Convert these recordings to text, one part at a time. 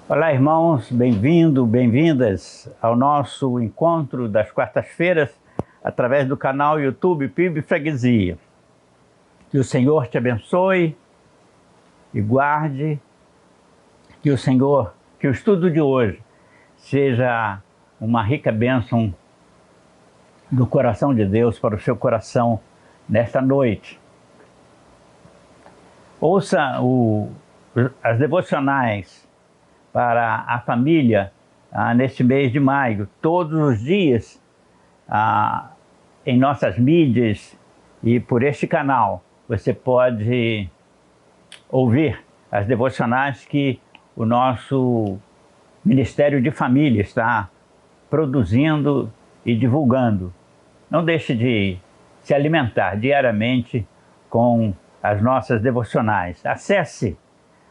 Olá, irmãos, bem-vindo, bem-vindas ao nosso encontro das quartas-feiras através do canal YouTube PIB Freguesia. Que o Senhor te abençoe e guarde, que o estudo de hoje seja uma rica bênção do coração de Deus para o seu coração nesta noite. Ouça as devocionais para a família neste mês de maio, todos os dias em nossas mídias e por este canal. Você pode ouvir as devocionais que o nosso Ministério de Família está produzindo e divulgando. Não deixe de se alimentar diariamente com as nossas devocionais. Acesse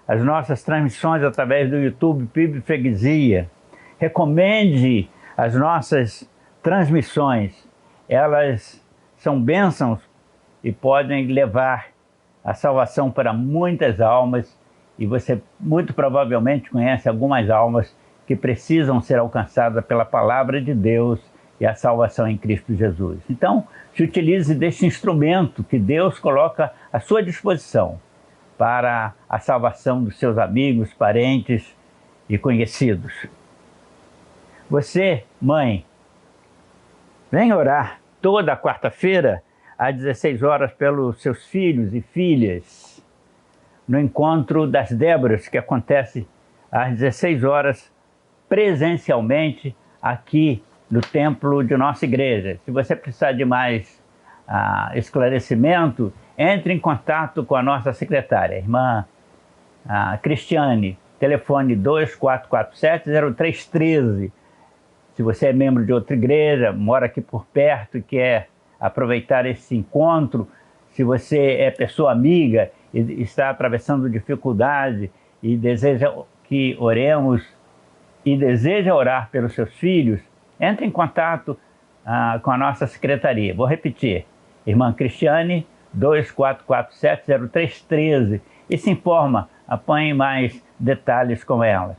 as nossas transmissões através do YouTube PIB Freguesia. Recomende as nossas transmissões. Elas são bênçãos e podem levar a salvação para muitas almas, e você muito provavelmente conhece algumas almas que precisam ser alcançadas pela palavra de Deus e a salvação em Cristo Jesus. Então, se utilize desse instrumento que Deus coloca à sua disposição para a salvação dos seus amigos, parentes e conhecidos. Você, mãe, vem orar toda quarta-feira às 16 horas pelos seus filhos e filhas, no encontro das Déboras, que acontece às 16 horas presencialmente aqui no templo de nossa igreja. Se você precisar de mais esclarecimento, entre em contato com a nossa secretária, a irmã Cristiane, telefone 2447-0313. Se você é membro de outra igreja, mora aqui por perto e quer aproveitar esse encontro, se você é pessoa amiga e está atravessando dificuldade e deseja que oremos e deseja orar pelos seus filhos, entre em contato com a nossa secretaria. Vou repetir, irmã Cristiane, 2447-0313, e se informa, apanhe mais detalhes com ela.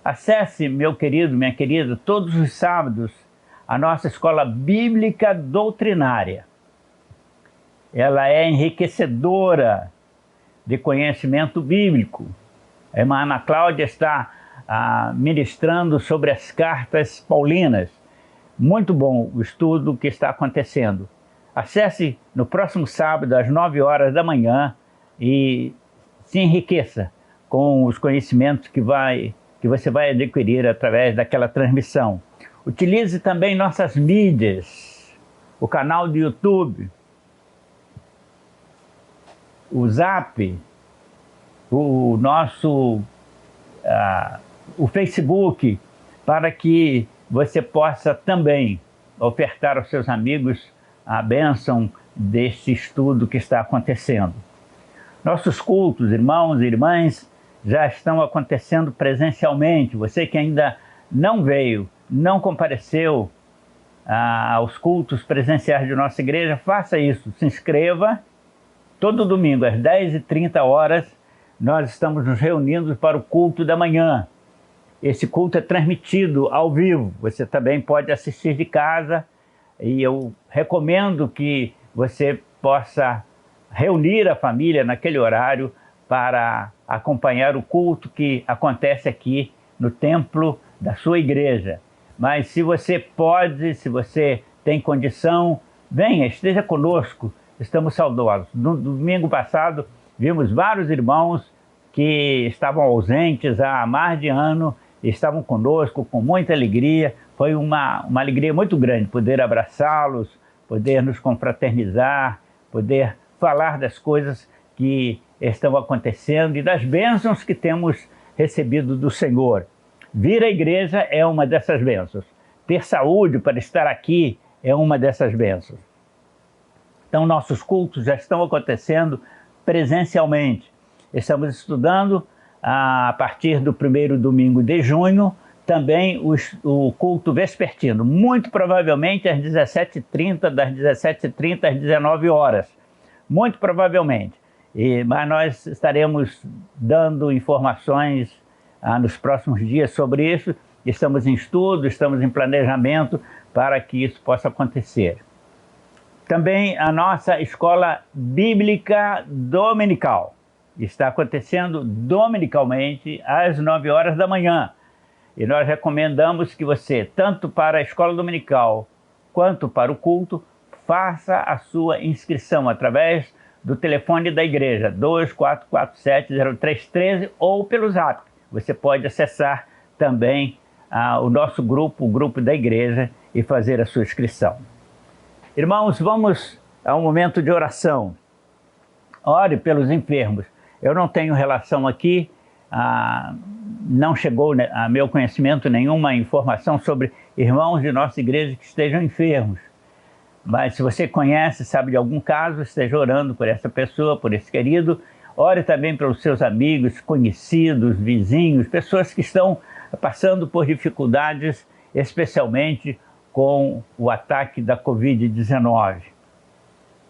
Acesse, meu querido, minha querida, todos os sábados a nossa escola bíblica doutrinária. Ela é enriquecedora de conhecimento bíblico. A irmã Ana Cláudia está ministrando sobre as cartas paulinas. Muito bom o estudo que está acontecendo. Acesse no próximo sábado às 9 horas da manhã e se enriqueça com os conhecimentos que você vai adquirir através daquela transmissão. Utilize também nossas mídias, o canal do YouTube, o Zap, o Facebook, para que você possa também ofertar aos seus amigos a bênção deste estudo que está acontecendo. Nossos cultos, irmãos e irmãs, já estão acontecendo presencialmente. Você que ainda não veio, não compareceu aos cultos presenciais de nossa igreja, faça isso, se inscreva. Todo domingo às 10h30 nós estamos nos reunindo para o culto da manhã. Esse culto é transmitido ao vivo, você também pode assistir de casa, e eu recomendo que você possa reunir a família naquele horário para acompanhar o culto que acontece aqui no templo da sua igreja. Mas se você pode, se você tem condição, venha, esteja conosco, estamos saudosos. No domingo passado, vimos vários irmãos que estavam ausentes há mais de ano, estavam conosco com muita alegria. Foi uma alegria muito grande poder abraçá-los, poder nos confraternizar, poder falar das coisas que estão acontecendo e das bênçãos que temos recebido do Senhor. Vir à igreja é uma dessas bênçãos. Ter saúde para estar aqui é uma dessas bênçãos. Então, nossos cultos já estão acontecendo presencialmente. Estamos estudando a partir do primeiro domingo de junho, também o culto vespertino, muito provavelmente às 17h30, das 17h30 às 19 horas. Muito provavelmente. Mas nós estaremos dando informações nos próximos dias sobre isso. Estamos em estudo, estamos em planejamento para que isso possa acontecer. Também a nossa escola bíblica dominical está acontecendo dominicalmente às 9 horas da manhã. E nós recomendamos que você, tanto para a escola dominical quanto para o culto, faça a sua inscrição através do telefone da igreja, 2447-0313, ou pelo Zap. Você pode acessar também o nosso grupo, o grupo da igreja, e fazer a sua inscrição. Irmãos, vamos a um momento de oração. Ore pelos enfermos. Eu não tenho relação aqui, não chegou a meu conhecimento nenhuma informação sobre irmãos de nossa igreja que estejam enfermos. Mas se você conhece, sabe de algum caso, esteja orando por essa pessoa, por esse querido. Ore também pelos seus amigos, conhecidos, vizinhos, pessoas que estão passando por dificuldades, especialmente com o ataque da Covid-19.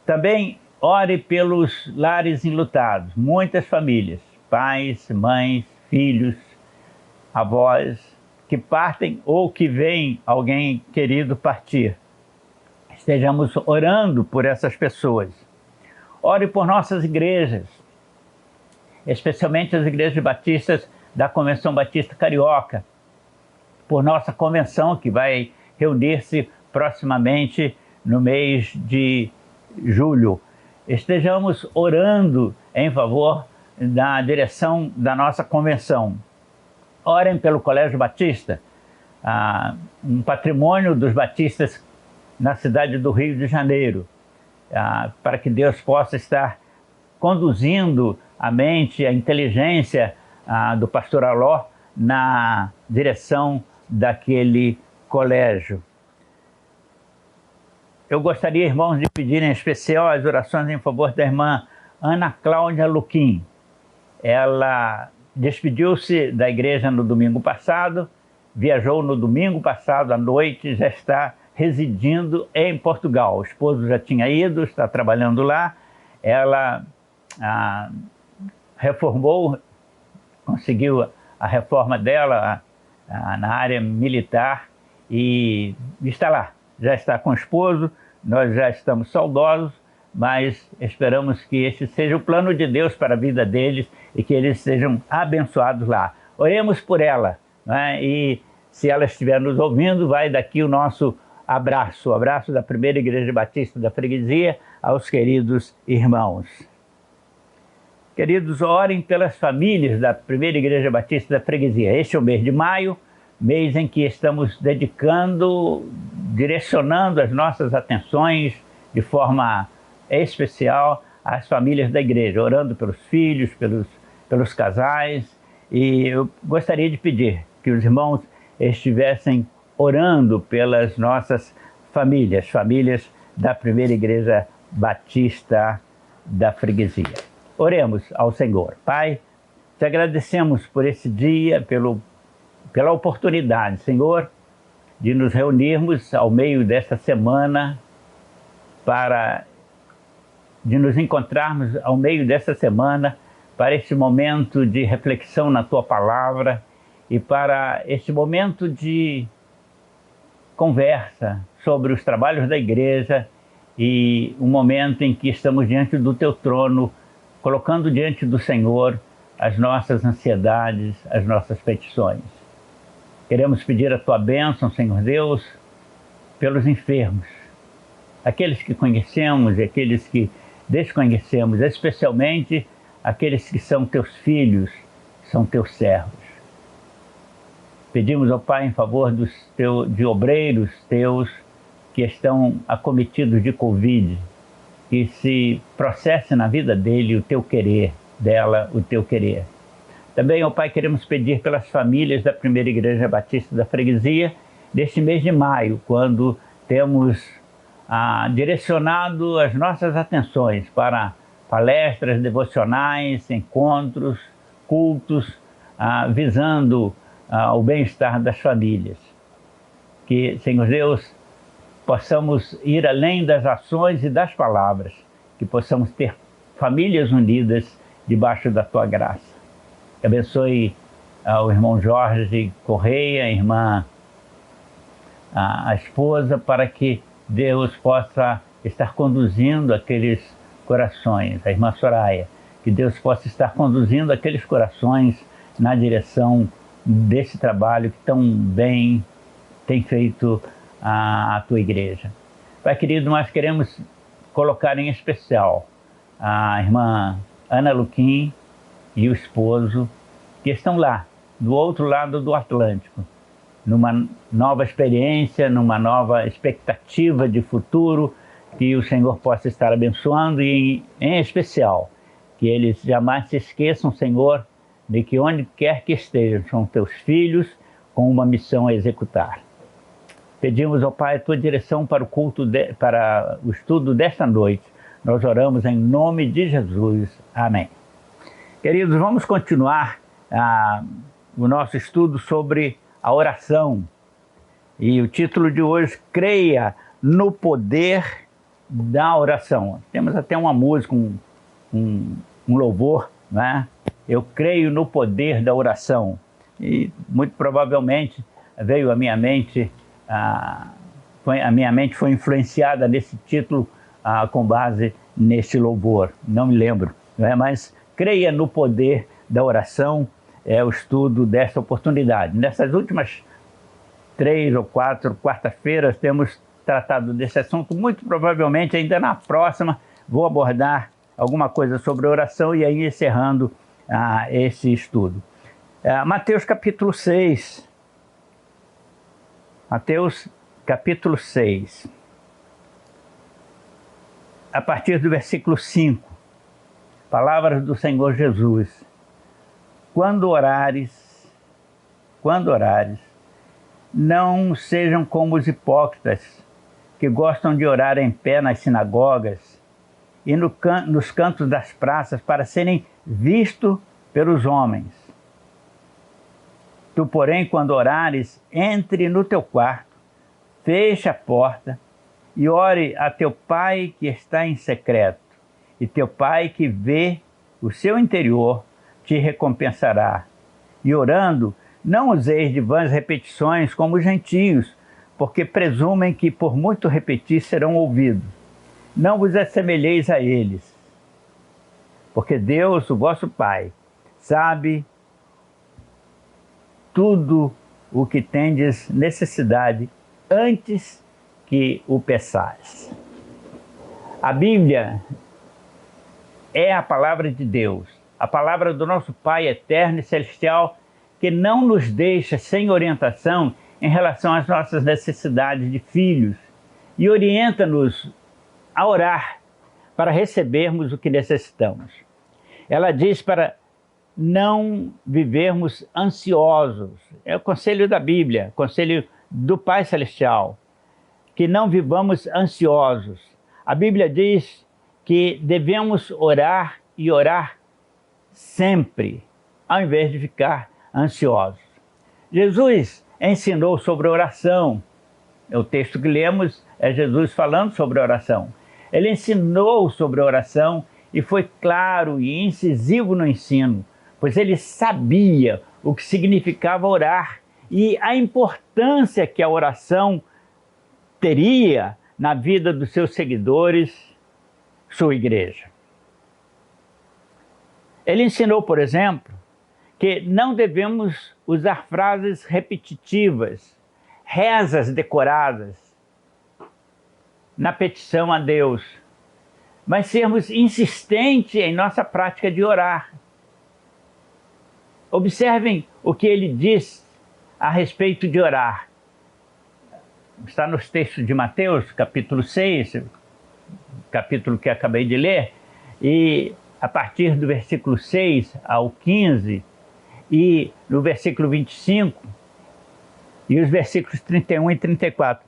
Também ore pelos lares enlutados, muitas famílias, pais, mães, filhos, avós, que partem ou que veem alguém querido partir. Estejamos orando por essas pessoas. Ore por nossas igrejas, especialmente as igrejas batistas da Convenção Batista Carioca, por nossa convenção que vai reunir-se proximamente no mês de julho. Estejamos orando em favor da direção da nossa convenção. Orem pelo Colégio Batista, um patrimônio dos batistas na cidade do Rio de Janeiro, para que Deus possa estar conduzindo a mente, a inteligência do pastor Aló na direção daquele colégio. Eu gostaria, irmãos, de pedir em especial as orações em favor da irmã Ana Cláudia Luquim. Ela despediu-se da igreja no domingo passado, viajou no domingo passado à noite, já está residindo em Portugal. O esposo já tinha ido, está trabalhando lá. Ela reformou, conseguiu a reforma dela na área militar e está lá. Já está com o esposo, nós já estamos saudosos, mas esperamos que este seja o plano de Deus para a vida deles e que eles sejam abençoados lá. Oremos por ela, né? E se ela estiver nos ouvindo, vai daqui o nosso abraço, o abraço da Primeira Igreja Batista da Freguesia aos queridos irmãos. Queridos, orem pelas famílias da Primeira Igreja Batista da Freguesia. Este é o mês de maio, mês em que estamos direcionando as nossas atenções de forma especial às famílias da igreja, orando pelos filhos, pelos casais. E eu gostaria de pedir que os irmãos estivessem orando pelas nossas famílias, famílias da Primeira Igreja Batista da Freguesia. Oremos ao Senhor. Pai, te agradecemos por esse dia, pela oportunidade, Senhor, de nos reunirmos ao meio desta semana, de nos encontrarmos ao meio dessa semana para este momento de reflexão na Tua Palavra e para este momento de conversa sobre os trabalhos da igreja e um momento em que estamos diante do Teu trono, colocando diante do Senhor as nossas ansiedades, as nossas petições. Queremos pedir a Tua bênção, Senhor Deus, pelos enfermos, aqueles que conhecemos e aqueles que desconhecemos, especialmente aqueles que são Teus filhos, são Teus servos. Pedimos ao Pai em favor de obreiros Teus que estão acometidos de Covid, que se processe na vida dele o Teu querer, dela o Teu querer. Também, ó Pai, queremos pedir pelas famílias da Primeira Igreja Batista da Freguesia, neste mês de maio, quando temos direcionado as nossas atenções para palestras devocionais, encontros, cultos, visando o bem-estar das famílias. Que, Senhor Deus, possamos ir além das ações e das palavras, que possamos ter famílias unidas debaixo da tua graça. Abençoe o irmão Jorge Correia, a irmã, a esposa, para que Deus possa estar conduzindo aqueles corações, a irmã Soraya, que Deus possa estar conduzindo aqueles corações na direção desse trabalho que tão bem tem feito a tua igreja. Pai querido, nós queremos colocar em especial a irmã Ana Luquim e o esposo, que estão lá, do outro lado do Atlântico, numa nova experiência, numa nova expectativa de futuro, que o Senhor possa estar abençoando e, em especial, que eles jamais se esqueçam, Senhor, de que onde quer que estejam, são teus filhos com uma missão a executar. Pedimos ao Pai a tua direção para o culto, para o estudo desta noite. Nós oramos em nome de Jesus. Amém. Queridos, vamos continuar o nosso estudo sobre a oração. E o título de hoje, Creia no Poder da Oração. Temos até uma música, um louvor, né? Eu creio no poder da oração. E muito provavelmente veio à minha mente, a minha mente foi influenciada nesse título com base neste louvor. Não me lembro, né? Mas creia no poder da oração é o estudo desta oportunidade. Nessas últimas 3 ou 4 quarta-feiras temos tratado desse assunto. Muito provavelmente ainda na próxima vou abordar alguma coisa sobre oração e aí encerrando esse estudo. Mateus capítulo 6. Mateus capítulo 6. A partir do versículo 5. Palavras do Senhor Jesus. Quando orares, não sejam como os hipócritas, que gostam de orar em pé nas sinagogas e nos cantos das praças para serem vistos pelos homens. Tu, porém, quando orares, entre no teu quarto, feche a porta e ore a teu Pai que está em secreto, e teu Pai que vê o seu interior te recompensará. E orando, não useis de vãs repetições como os gentios, porque presumem que por muito repetir serão ouvidos. Não vos assemelheis a eles, porque Deus, o vosso Pai, sabe tudo o que tendes necessidade antes que o peçais. A Bíblia é a palavra de Deus, a palavra do nosso Pai eterno e celestial, que não nos deixa sem orientação em relação às nossas necessidades de filhos e orienta-nos a orar para recebermos o que necessitamos. Ela diz para não vivermos ansiosos. É o conselho da Bíblia, conselho do Pai Celestial, que não vivamos ansiosos. A Bíblia diz que devemos orar e orar sempre, ao invés de ficar ansiosos. Jesus ensinou sobre oração. O texto que lemos é Jesus falando sobre oração. Ele ensinou sobre oração e foi claro e incisivo no ensino, pois ele sabia o que significava orar e a importância que a oração teria na vida dos seus seguidores, sua igreja. Ele ensinou, por exemplo, que não devemos usar frases repetitivas, rezas decoradas na petição a Deus, mas sermos insistentes em nossa prática de orar. Observem o que ele diz a respeito de orar. Está nos textos de Mateus, capítulo 6, capítulo que acabei de ler, e a partir do versículo 6 ao 15, e no versículo 25, e os versículos 31 e 34,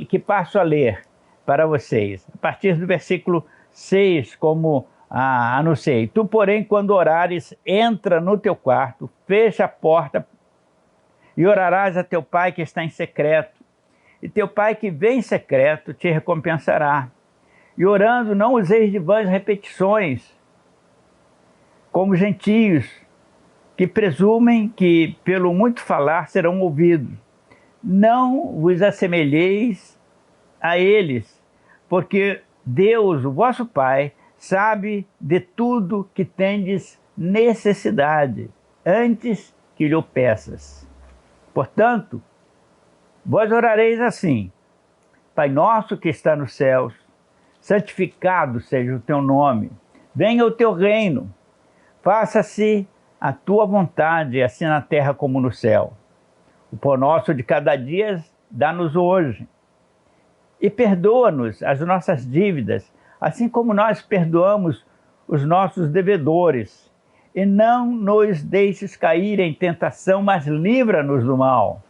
que passo a ler para vocês. A partir do versículo 6, como anunciei. Tu, porém, quando orares, entra no teu quarto, fecha a porta e orarás a teu Pai que está em secreto. E teu Pai que vem em secreto te recompensará. E orando, não useis de vãs repetições, como gentios, que presumem que pelo muito falar serão ouvidos. Não vos assemelheis a eles, porque Deus, o vosso Pai, sabe de tudo que tendes necessidade, antes que lhe o peças. Portanto, vós orareis assim: Pai nosso que está nos céus, santificado seja o teu nome, venha o teu reino, faça-se a tua vontade, assim na terra como no céu. O pão nosso de cada dia dá-nos hoje. E perdoa-nos as nossas dívidas, assim como nós perdoamos os nossos devedores. E não nos deixes cair em tentação, mas livra-nos do mal.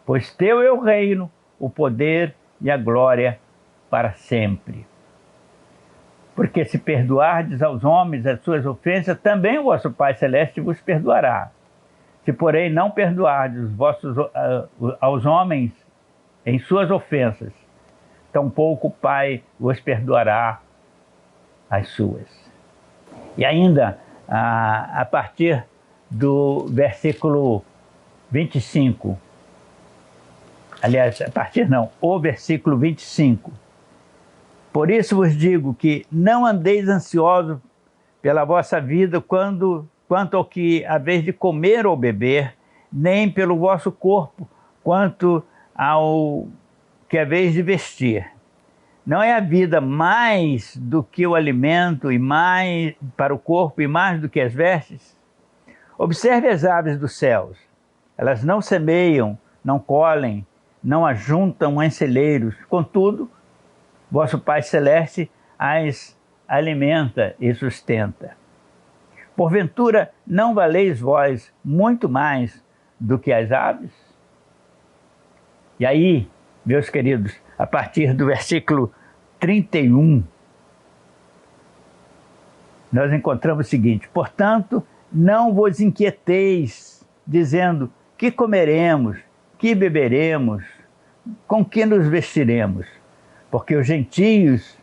Pois teu é o reino, o poder e a glória para sempre. Porque se perdoardes aos homens as suas ofensas, também o vosso Pai Celeste vos perdoará. Se, porém, não perdoardes aos homens em suas ofensas, tampouco o Pai vos perdoará as suas. E ainda, a partir do versículo 25, aliás, o versículo 25. Por isso vos digo que não andeis ansiosos pela vossa vida quanto ao que haveis de comer ou beber, nem pelo vosso corpo quanto ao que haveis de vestir. Não é a vida mais do que o alimento e mais para o corpo e mais do que as vestes? Observe as aves dos céus. Elas não semeiam, não colhem, não ajuntam em celeiros. Contudo, vosso Pai Celeste as alimenta e sustenta. Porventura, não valeis vós muito mais do que as aves? E aí, meus queridos, a partir do versículo 31, nós encontramos o seguinte: portanto, não vos inquieteis, dizendo: que comeremos, que beberemos, com que nos vestiremos? Porque os gentios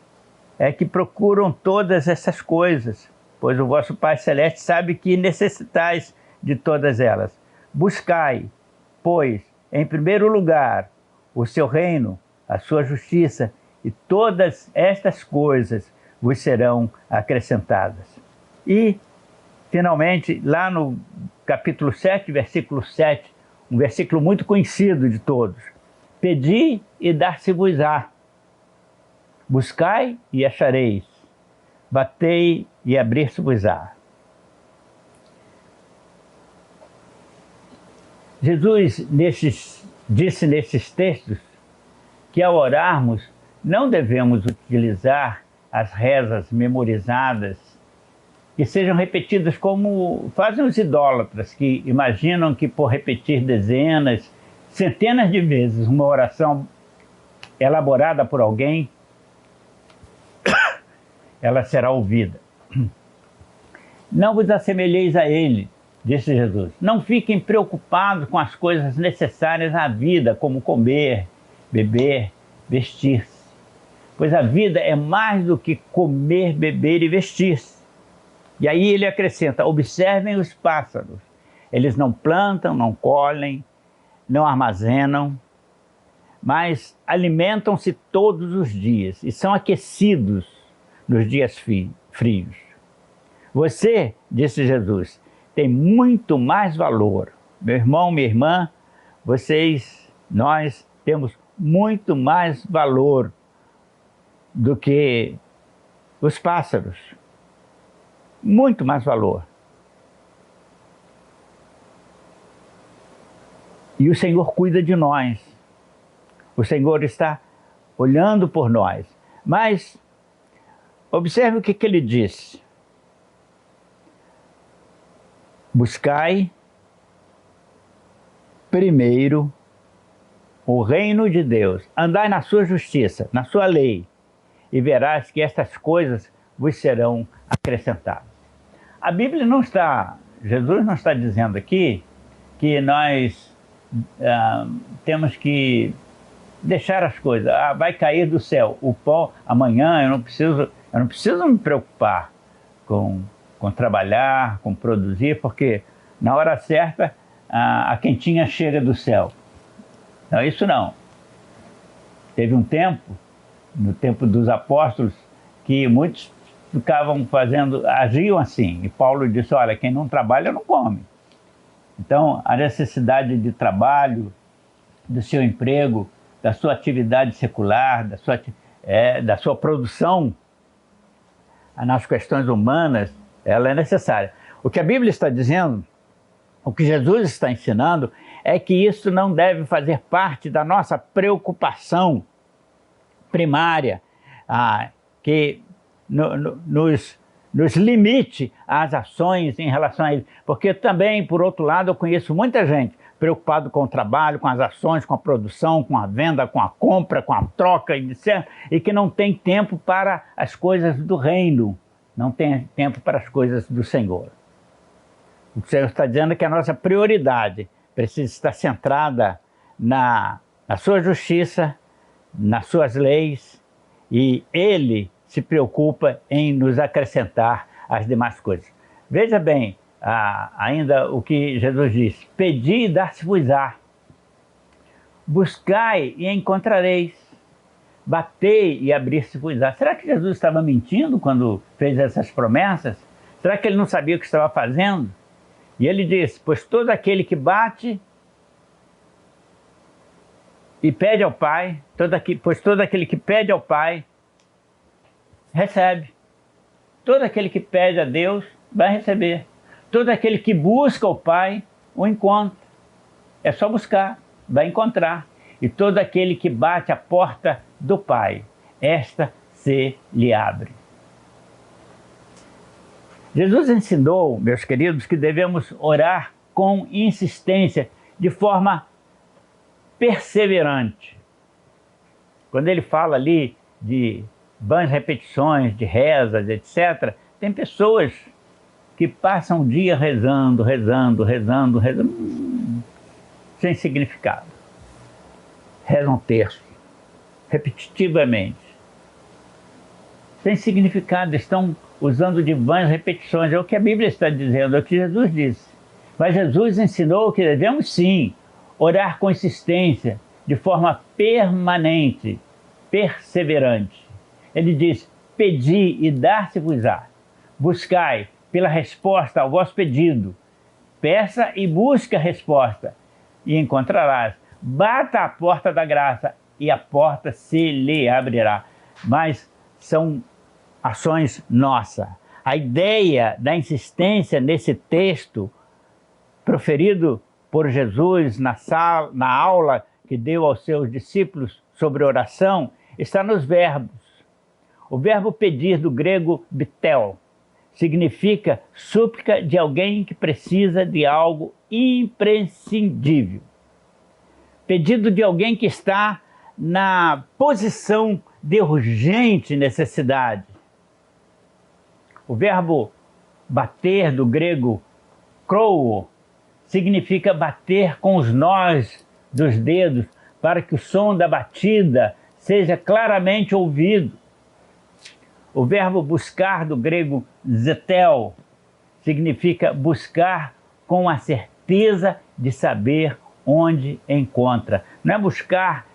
é que procuram todas essas coisas, pois o vosso Pai Celeste sabe que necessitais de todas elas. Buscai, pois, em primeiro lugar, o seu reino, a sua justiça, e todas estas coisas vos serão acrescentadas. E, finalmente, lá no capítulo 7, versículo 7, um versículo muito conhecido de todos: pedi e dar-se-vos-á. Buscai e achareis, batei e abrir-se-vos-á. Jesus disse nesses textos que ao orarmos não devemos utilizar as rezas memorizadas que sejam repetidas como fazem os idólatras, que imaginam que por repetir dezenas, centenas de vezes uma oração elaborada por alguém, ela será ouvida. Não vos assemelheis a ele, disse Jesus. Não fiquem preocupados com as coisas necessárias à vida, como comer, beber, vestir-se. Pois a vida é mais do que comer, beber e vestir-se. E aí ele acrescenta: observem os pássaros. Eles não plantam, não colhem, não armazenam, mas alimentam-se todos os dias e são aquecidos nos dias frios. Você, disse Jesus, tem muito mais valor. Meu irmão, minha irmã, nós temos muito mais valor do que os pássaros. Muito mais valor. E o Senhor cuida de nós. O Senhor está olhando por nós. Mas observe o que ele disse. Buscai primeiro o reino de Deus. Andai na sua justiça, na sua lei, e verás que estas coisas vos serão acrescentadas. A Bíblia não está, Jesus não está dizendo aqui que nós temos que deixar as coisas. Ah, vai cair do céu o pó amanhã, eu não preciso me preocupar com trabalhar, com produzir, porque na hora certa a quentinha chega do céu. Não, isso não. Teve um tempo, no tempo dos apóstolos, que muitos agiam assim. E Paulo disse, olha, quem não trabalha não come. Então, a necessidade de trabalho, do seu emprego, da sua atividade secular, da sua produção nas questões humanas, ela é necessária. O que a Bíblia está dizendo, o que Jesus está ensinando, é que isso não deve fazer parte da nossa preocupação primária, que nos limite às ações em relação a isso. Porque também, por outro lado, eu conheço muita gente preocupado com o trabalho, com as ações, com a produção, com a venda, com a compra, com a troca, etc., e que não tem tempo para as coisas do reino, não tem tempo para as coisas do Senhor. O Senhor está dizendo que a nossa prioridade precisa estar centrada na sua justiça, nas suas leis, e Ele se preocupa em nos acrescentar as demais coisas. Veja bem, ainda o que Jesus diz, pedi e dar-se-vos-á, buscai e encontrareis, batei e abrir-se-vos-á. Será que Jesus estava mentindo quando fez essas promessas? Será que ele não sabia o que estava fazendo? E ele disse, pois todo aquele que bate e pede ao Pai, pois todo aquele que pede ao Pai, recebe. Todo aquele que pede a Deus vai receber. Todo aquele que busca o Pai o encontra. É só buscar, vai encontrar. E todo aquele que bate a porta do Pai, esta se lhe abre. Jesus ensinou, meus queridos, que devemos orar com insistência, de forma perseverante. Quando ele fala ali de vãs repetições, de rezas, etc., tem pessoas que passam o dia rezando, sem significado. Rezam um terço, repetitivamente. Sem significado, estão usando de vãs repetições. É o que a Bíblia está dizendo, é o que Jesus disse. Mas Jesus ensinou que devemos sim orar com insistência, de forma permanente, perseverante. Ele diz, pedi e dar-se-vos-á. Buscai pela resposta ao vosso pedido. Peça e busque a resposta, e encontrarás. Bata a porta da graça, e a porta se lhe abrirá. Mas são ações nossas. A ideia da insistência nesse texto, proferido por Jesus na aula que deu aos seus discípulos sobre oração, está nos verbos. O verbo pedir, do grego bitel, significa súplica de alguém que precisa de algo imprescindível. Pedido de alguém que está na posição de urgente necessidade. O verbo bater, do grego krou, significa bater com os nós dos dedos para que o som da batida seja claramente ouvido. O verbo buscar, do grego zetel, significa buscar com a certeza de saber onde encontra. Não é buscar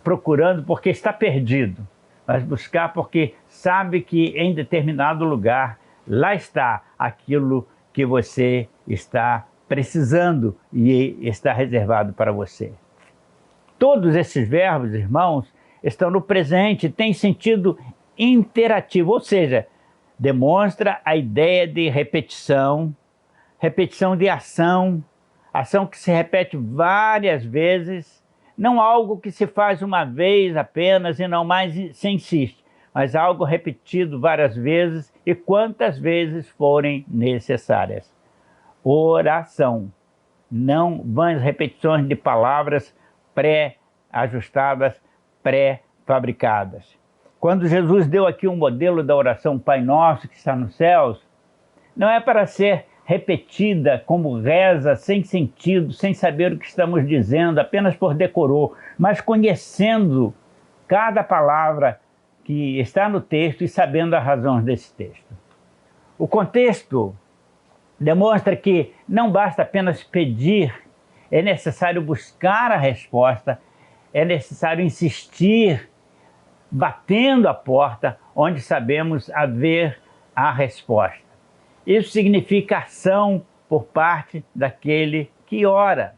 procurando porque está perdido, mas buscar porque sabe que em determinado lugar, lá está aquilo que você está precisando e está reservado para você. Todos esses verbos, irmãos, estão no presente, têm sentido interativo, ou seja, demonstra a ideia de repetição, repetição de ação, ação que se repete várias vezes, não algo que se faz uma vez apenas e não mais se insiste, mas algo repetido várias vezes e quantas vezes forem necessárias. Oração, não vãs repetições de palavras pré-ajustadas, pré-fabricadas. Quando Jesus deu aqui um modelo da oração Pai Nosso que está nos céus, não é para ser repetida como reza, sem sentido, sem saber o que estamos dizendo, apenas por decorou, mas conhecendo cada palavra que está no texto e sabendo as razões desse texto. O contexto demonstra que não basta apenas pedir, é necessário buscar a resposta, é necessário insistir, batendo a porta onde sabemos haver a resposta. Isso significa ação por parte daquele que ora.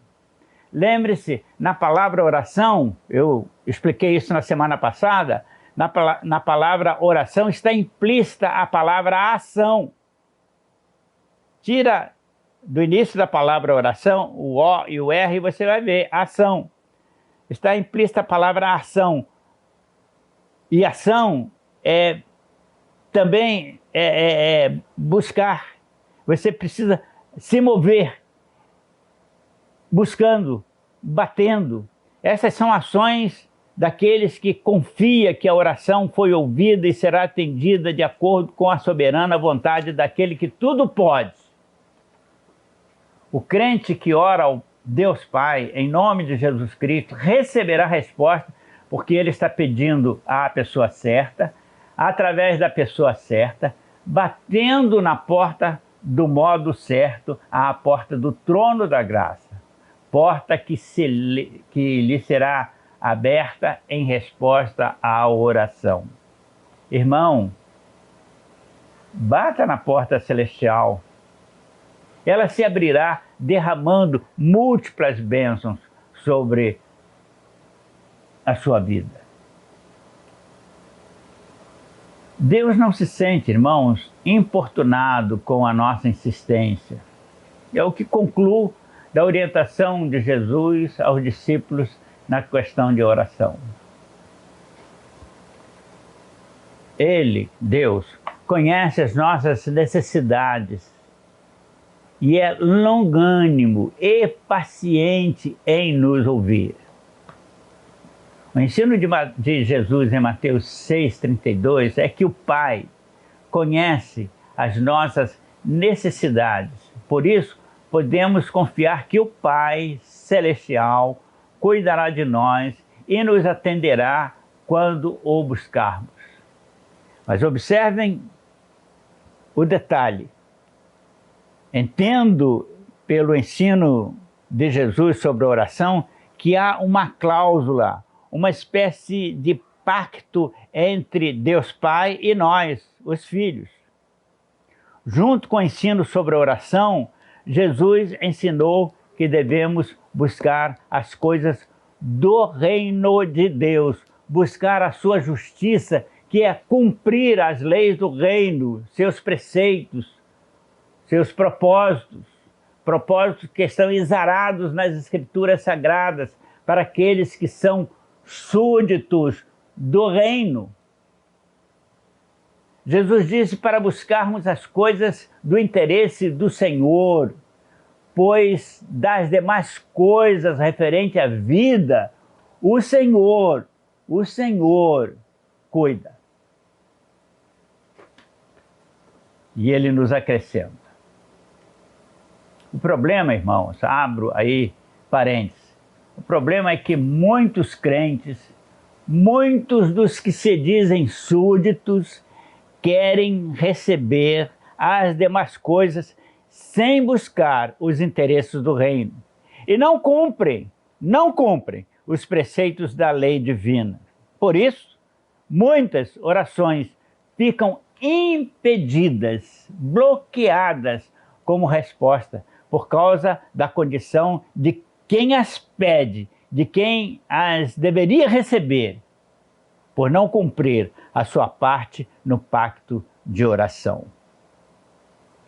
Lembre-se, na palavra oração, eu expliquei isso na semana passada, na palavra oração está implícita a palavra ação. Tira do início da palavra oração o O e o R e você vai ver ação. Está implícita a palavra ação. E ação também é buscar. Você precisa se mover, buscando, batendo. Essas são ações daqueles que confia que a oração foi ouvida e será atendida de acordo com a soberana vontade daquele que tudo pode. O crente que ora ao Deus Pai, em nome de Jesus Cristo, receberá resposta, porque ele está pedindo à pessoa certa, através da pessoa certa, batendo na porta do modo certo, à porta do trono da graça, porta que lhe será aberta em resposta à oração. Irmão, bata na porta celestial. Ela se abrirá derramando múltiplas bênçãos sobre a sua vida. Deus não se sente, irmãos, importunado com a nossa insistência. É o que concluo da orientação de Jesus aos discípulos na questão de oração. Ele, Deus, conhece as nossas necessidades e é longânimo e paciente em nos ouvir. O ensino de Jesus em Mateus 6,32 é que o Pai conhece as nossas necessidades. Por isso, podemos confiar que o Pai Celestial cuidará de nós e nos atenderá quando o buscarmos. Mas observem o detalhe. Entendo pelo ensino de Jesus sobre a oração que há uma cláusula, uma espécie de pacto entre Deus Pai e nós, os filhos. Junto com o ensino sobre a oração, Jesus ensinou que devemos buscar as coisas do reino de Deus, buscar a sua justiça, que é cumprir as leis do reino, seus preceitos, seus propósitos que estão exarados nas Escrituras Sagradas para aqueles que são súditos do reino. Jesus disse para buscarmos as coisas do interesse do Senhor, pois das demais coisas referentes à vida, o Senhor cuida. E Ele nos acrescenta. O problema, irmãos, abro aí parênteses, o problema é que muitos crentes, muitos dos que se dizem súditos, querem receber as demais coisas sem buscar os interesses do reino. E não cumprem os preceitos da lei divina. Por isso, muitas orações ficam impedidas, bloqueadas como resposta, por causa da condição de quem as pede, de quem as deveria receber, por não cumprir a sua parte no pacto de oração.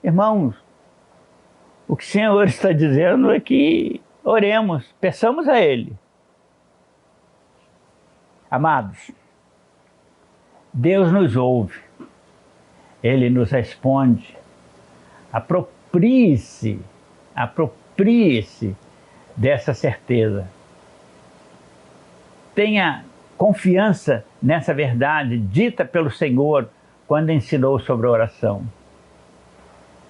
Irmãos, o que o Senhor está dizendo é que oremos, peçamos a Ele. Amados, Deus nos ouve, Ele nos responde. Aproprie-se dessa certeza. Tenha confiança nessa verdade dita pelo Senhor quando ensinou sobre a oração.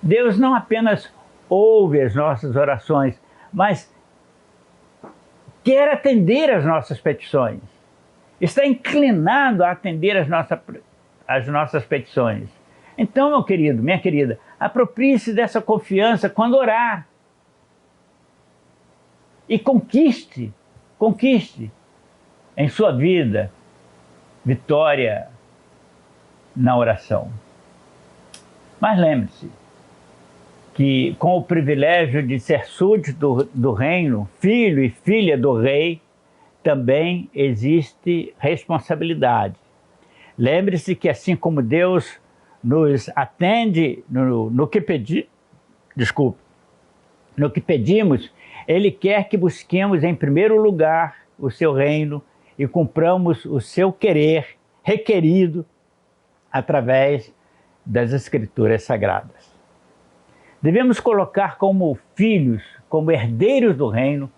Deus não apenas ouve as nossas orações, mas quer atender as nossas petições. Está inclinado a atender as nossas petições. Então, meu querido, minha querida, aproprie-se dessa confiança quando orar. E conquiste em sua vida vitória na oração. Mas lembre-se que com o privilégio de ser súdito do reino, filho e filha do rei, também existe responsabilidade. Lembre-se que assim como Deus nos atende no que pedimos, Ele quer que busquemos em primeiro lugar o seu reino e cumpramos o seu querer requerido através das Escrituras Sagradas. Devemos colocar como filhos, como herdeiros do reino,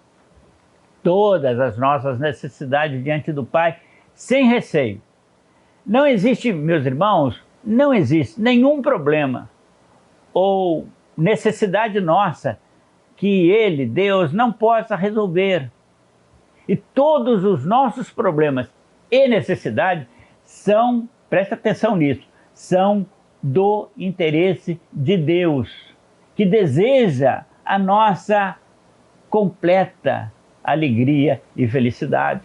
todas as nossas necessidades diante do Pai, sem receio. Não existe, meus irmãos, não existe nenhum problema ou necessidade nossa que Ele, Deus, não possa resolver. E todos os nossos problemas e necessidades são, presta atenção nisso, são do interesse de Deus, que deseja a nossa completa alegria e felicidade.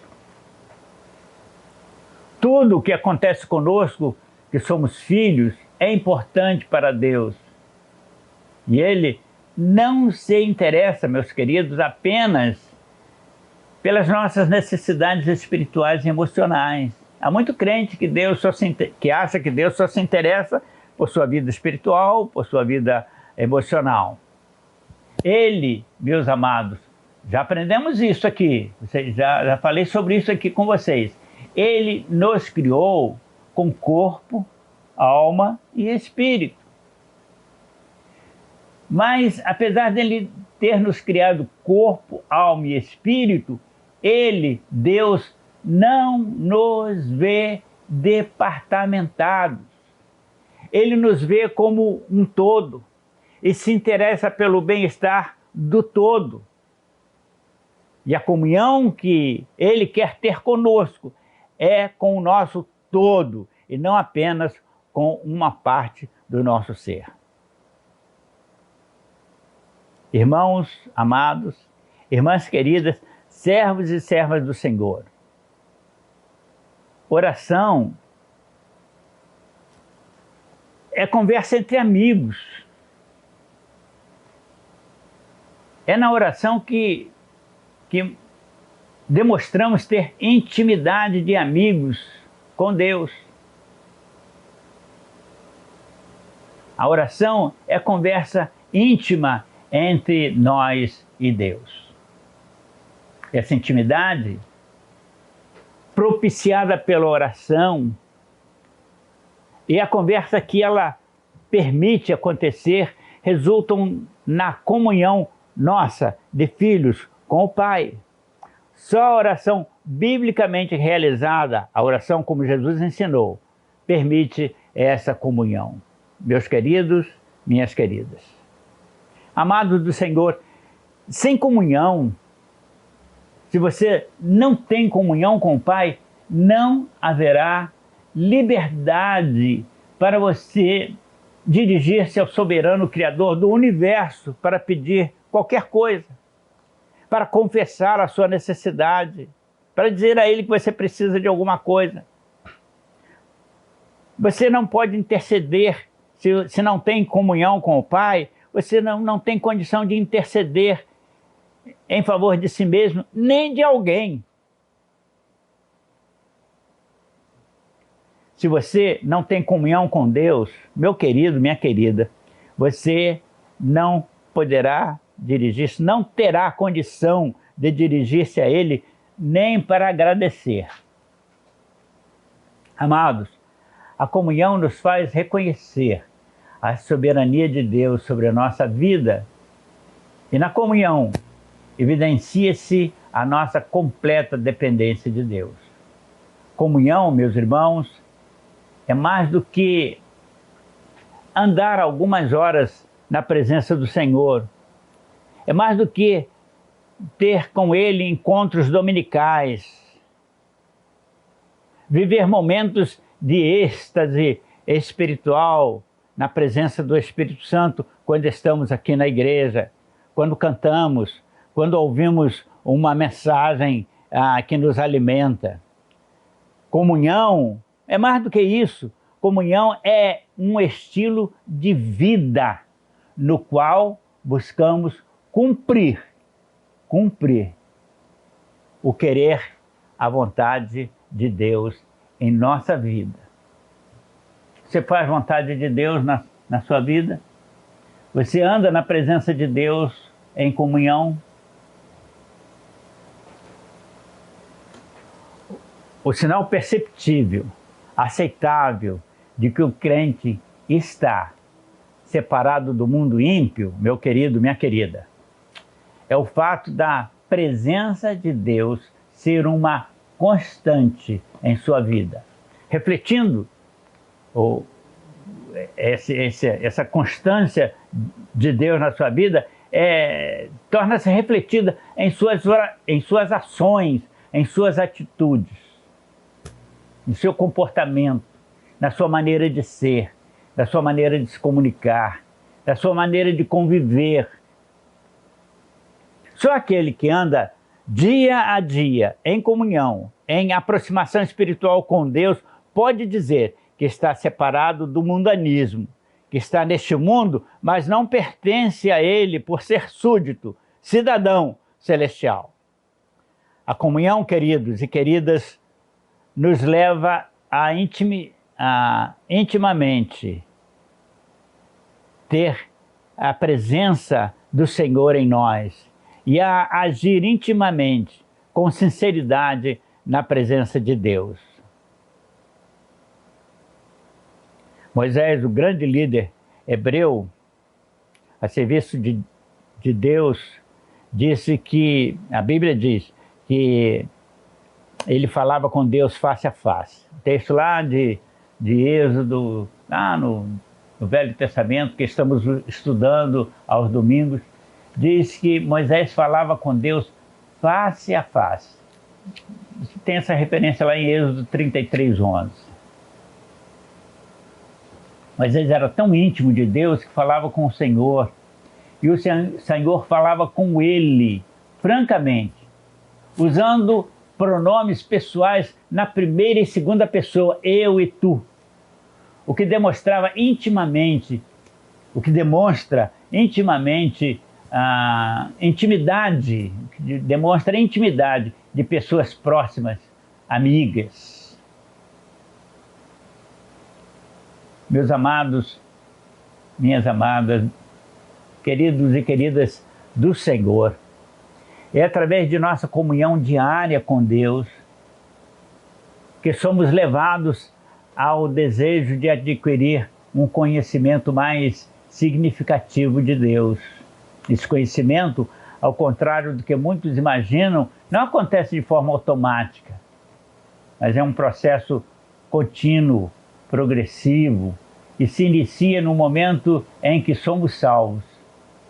Tudo o que acontece conosco, que somos filhos, é importante para Deus. E Ele não se interessa, meus queridos, apenas pelas nossas necessidades espirituais e emocionais. Há muito crente que acha que Deus só se interessa por sua vida espiritual, por sua vida emocional. Ele, meus amados, já aprendemos isso aqui, já falei sobre isso aqui com vocês. Ele nos criou com corpo, alma e espírito. Mas, apesar dele ter nos criado corpo, alma e espírito, Ele, Deus, não nos vê departamentados. Ele nos vê como um todo e se interessa pelo bem-estar do todo. E a comunhão que Ele quer ter conosco é com o nosso todo e não apenas com uma parte do nosso ser. Irmãos amados, irmãs queridas, servos e servas do Senhor, oração é conversa entre amigos. É na oração que demonstramos ter intimidade de amigos com Deus. A oração é conversa íntima entre nós e Deus. Essa intimidade, propiciada pela oração, e a conversa que ela permite acontecer, resultam na comunhão nossa de filhos com o Pai. Só a oração biblicamente realizada, a oração como Jesus ensinou, permite essa comunhão. Meus queridos, minhas queridas. Amados do Senhor, sem comunhão, se você não tem comunhão com o Pai, não haverá liberdade para você dirigir-se ao soberano Criador do universo para pedir qualquer coisa, para confessar a sua necessidade, para dizer a Ele que você precisa de alguma coisa. Você não pode interceder se não tem comunhão com o Pai, você não tem condição de interceder em favor de si mesmo, nem de alguém. Se você não tem comunhão com Deus, meu querido, minha querida, você não poderá dirigir-se, não terá condição de dirigir-se a Ele nem para agradecer. Amados, a comunhão nos faz reconhecer a soberania de Deus sobre a nossa vida. E na comunhão evidencia-se a nossa completa dependência de Deus. Comunhão, meus irmãos, é mais do que andar algumas horas na presença do Senhor é mais do que ter com Ele encontros dominicais, viver momentos de êxtase espiritual na presença do Espírito Santo quando estamos aqui na igreja, quando cantamos, quando ouvimos uma mensagem que nos alimenta. Comunhão é mais do que isso. Comunhão é um estilo de vida no qual buscamos cumprir o querer, a vontade de Deus em nossa vida. Você faz vontade de Deus na sua vida? Você anda na presença de Deus em comunhão? O sinal perceptível, aceitável, de que o crente está separado do mundo ímpio, meu querido, minha querida, é o fato da presença de Deus ser uma constante em sua vida. Refletindo essa constância de Deus na sua vida, torna-se refletida em suas ações, em suas atitudes, no seu comportamento, na sua maneira de ser, da sua maneira de se comunicar, da sua maneira de conviver. Só aquele que anda dia a dia em comunhão, em aproximação espiritual com Deus, pode dizer que está separado do mundanismo, que está neste mundo, mas não pertence a ele por ser súdito, cidadão celestial. A comunhão, queridos e queridas, nos leva a intimamente ter a presença do Senhor em nós e a agir intimamente, com sinceridade, na presença de Deus. Moisés, o grande líder hebreu, a serviço de Deus, disse que, a Bíblia diz, que ele falava com Deus face a face. O texto lá de Êxodo, lá no Velho Testamento, que estamos estudando aos domingos, diz que Moisés falava com Deus face a face. Tem essa referência lá em Êxodo 33:11. Moisés era tão íntimo de Deus que falava com o Senhor, e o Senhor falava com ele, francamente, usando pronomes pessoais na primeira e segunda pessoa, eu e tu. O que demonstra intimamente a intimidade, demonstra a intimidade de pessoas próximas, amigas. Meus amados, minhas amadas, queridos e queridas do Senhor, é através de nossa comunhão diária com Deus que somos levados ao desejo de adquirir um conhecimento mais significativo de Deus. Esse conhecimento, ao contrário do que muitos imaginam, não acontece de forma automática, mas é um processo contínuo, progressivo, e se iguinicia no momento em que somos salvos.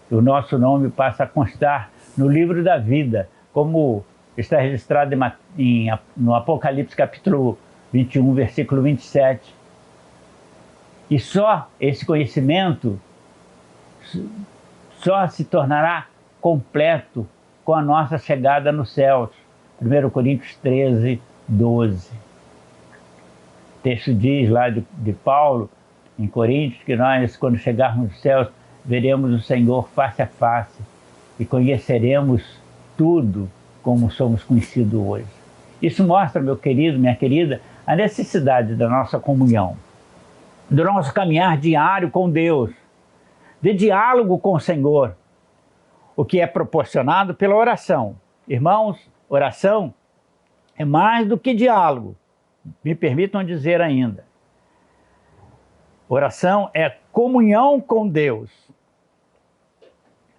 O nosso nome passa a constar no livro da vida, como está registrado no Apocalipse capítulo 21, versículo 27. E só esse conhecimento só se tornará completo com a nossa chegada nos céus. 1 Coríntios 13:12. O texto diz lá de Paulo, em Coríntios, que nós, quando chegarmos nos céus, veremos o Senhor face a face e conheceremos tudo como somos conhecidos hoje. Isso mostra, meu querido, minha querida, a necessidade da nossa comunhão, do nosso caminhar diário com Deus, de diálogo com o Senhor, o que é proporcionado pela oração. Irmãos, oração é mais do que diálogo, me permitam dizer ainda. Oração é comunhão com Deus.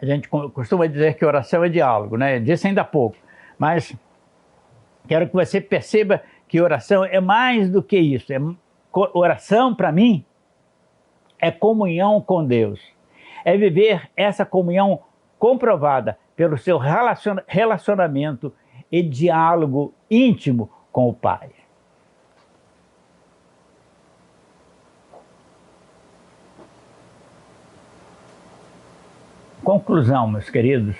A gente costuma dizer que oração é diálogo, né? Eu disse ainda há pouco, mas quero que você perceba que oração é mais do que isso. Oração, para mim, é comunhão com Deus. É viver essa comunhão comprovada pelo seu relacionamento e diálogo íntimo com o Pai. Conclusão, meus queridos,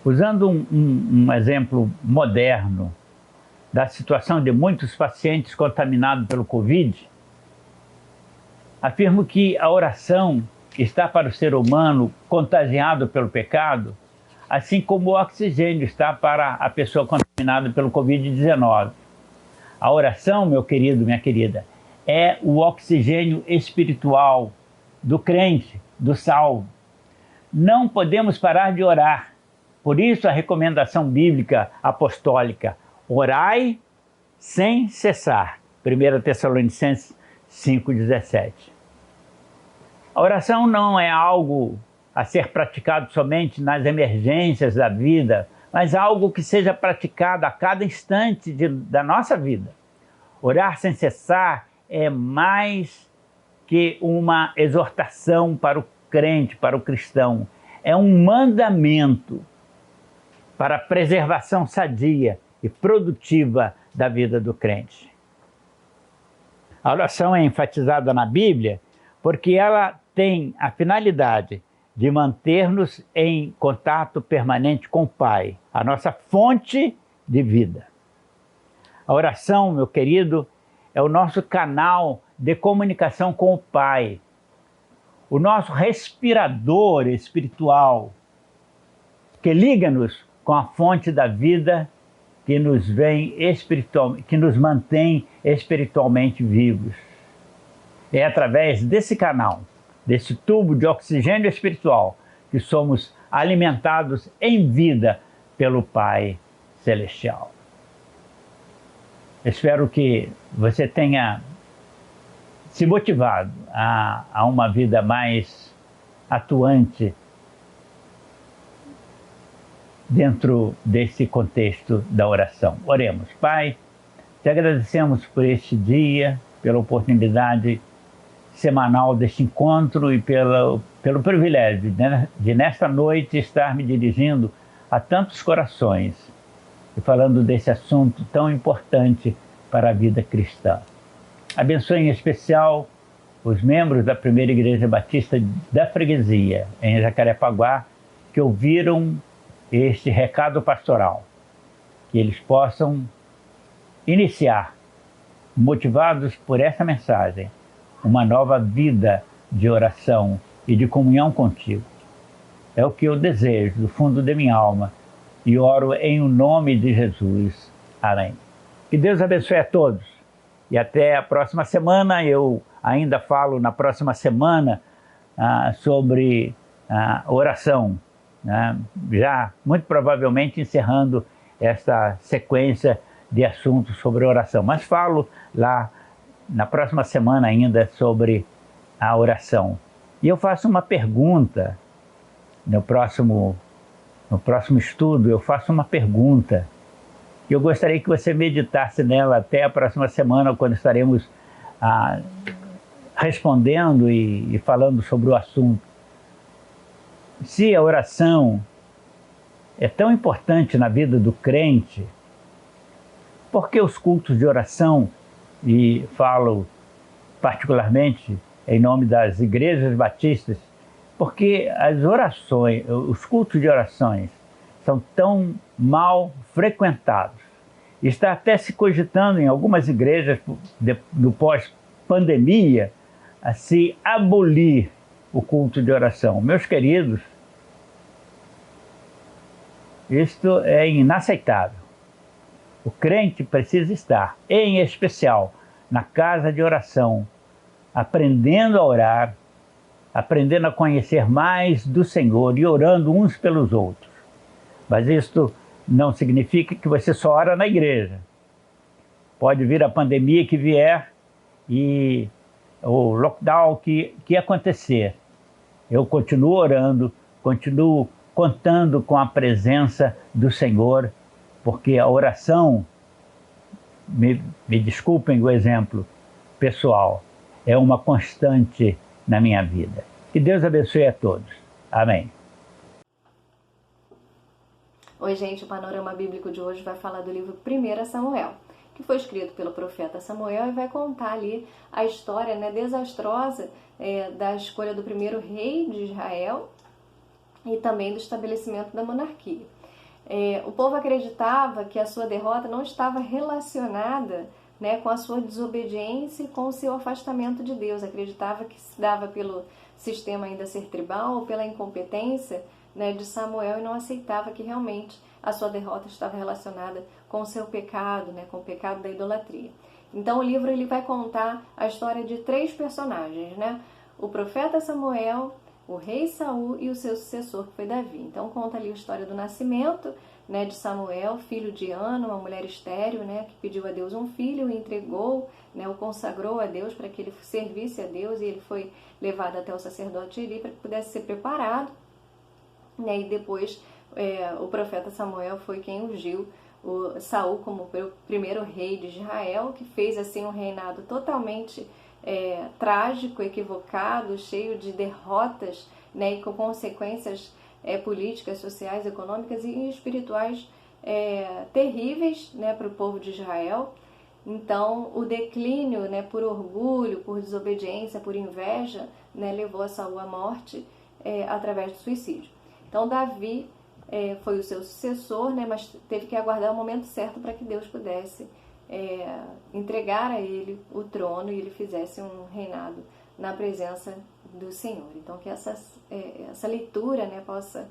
usando um exemplo moderno da situação de muitos pacientes contaminados pelo Covid, afirmo que a oração está para o ser humano contagiado pelo pecado, assim como o oxigênio está para a pessoa contaminada pelo Covid-19. A oração, meu querido, minha querida, é o oxigênio espiritual do crente, do salvo. Não podemos parar de orar. Por isso a recomendação bíblica apostólica: orai sem cessar. 1 Tessalonicenses 5,17. A oração não é algo a ser praticado somente nas emergências da vida, mas algo que seja praticado a cada instante da nossa vida. Orar sem cessar é mais que uma exortação para o crente, para o cristão. É um mandamento para a preservação sadia e produtiva da vida do crente. A oração é enfatizada na Bíblia porque ela tem a finalidade de manter-nos em contato permanente com o Pai, a nossa fonte de vida. A oração, meu querido, é o nosso canal de comunicação com o Pai, o nosso respirador espiritual, que liga-nos com a fonte da vida que nos mantém espiritualmente vivos. É através desse canal, desse tubo de oxigênio espiritual, que somos alimentados em vida pelo Pai Celestial. Espero que você tenha se motivado a uma vida mais atuante dentro desse contexto da oração. Oremos. Pai, te agradecemos por este dia, pela oportunidade semanal deste encontro e pelo privilégio de nesta noite estar me dirigindo a tantos corações e falando desse assunto tão importante para a vida cristã. Abençoe em especial os membros da Primeira Igreja Batista da Freguesia, em Jacarepaguá, que ouviram este recado pastoral, que eles possam iniciar, motivados por essa mensagem, uma nova vida de oração e de comunhão contigo. É o que eu desejo do fundo de minha alma e oro em o nome de Jesus. Amém. Que Deus abençoe a todos e até a próxima semana. Eu ainda falo na próxima semana sobre oração, já muito provavelmente encerrando esta sequência de assuntos sobre oração. Mas falo lá na próxima semana ainda sobre a oração. E eu faço uma pergunta, no próximo estudo eu faço uma pergunta, e eu gostaria que você meditasse nela até a próxima semana, quando estaremos respondendo e falando sobre o assunto. Se a oração é tão importante na vida do crente, por que os cultos de oração, e falo particularmente em nome das igrejas batistas, porque as orações, os cultos de orações são tão mal frequentados? Está até se cogitando em algumas igrejas no pós-pandemia a se abolir o culto de oração. Meus queridos, isto é inaceitável. O crente precisa estar, em especial, na casa de oração, aprendendo a orar, aprendendo a conhecer mais do Senhor e orando uns pelos outros. Mas isto não significa que você só ora na igreja. Pode vir a pandemia que vier e o lockdown que acontecer. Eu continuo orando, continuo contando com a presença do Senhor, porque a oração, me desculpem o exemplo pessoal, é uma constante na minha vida. Que Deus abençoe a todos. Amém. Oi, gente, o Panorama Bíblico de hoje vai falar do livro 1 Samuel, que foi escrito pelo profeta Samuel e vai contar ali a história, né, desastrosa da escolha do primeiro rei de Israel e também do estabelecimento da monarquia. O povo acreditava que a sua derrota não estava relacionada, né, com a sua desobediência e com o seu afastamento de Deus. Acreditava que se dava pelo sistema ainda ser tribal ou pela incompetência, né, de Samuel, e não aceitava que realmente a sua derrota estava relacionada com o seu pecado, né, com o pecado da idolatria. Então o livro ele vai contar a história de 3 personagens, né? O profeta Samuel, o rei Saul e o seu sucessor, que foi Davi. Então conta ali a história do nascimento, né, de Samuel, filho de Ana, uma mulher estéril, né, que pediu a Deus um filho e entregou, né, o consagrou a Deus para que ele servisse a Deus, e ele foi levado até o sacerdote Eli para que pudesse ser preparado, né, e depois o profeta Samuel foi quem ungiu o Saul como o primeiro rei de Israel, que fez assim um reinado totalmente trágico, equivocado, cheio de derrotas, né, e com consequências políticas, sociais, econômicas e espirituais terríveis, né, para o povo de Israel. Então, o declínio, né, por orgulho, por desobediência, por inveja, né, levou a Saul à morte através do suicídio. Então, Davi foi o seu sucessor, né, mas teve que aguardar o momento certo para que Deus pudesse entregar a ele o trono e ele fizesse um reinado na presença do Senhor. Então, que essa leitura, né, possa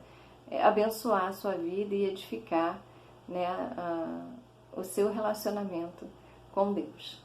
abençoar a sua vida e edificar, né, o seu relacionamento com Deus.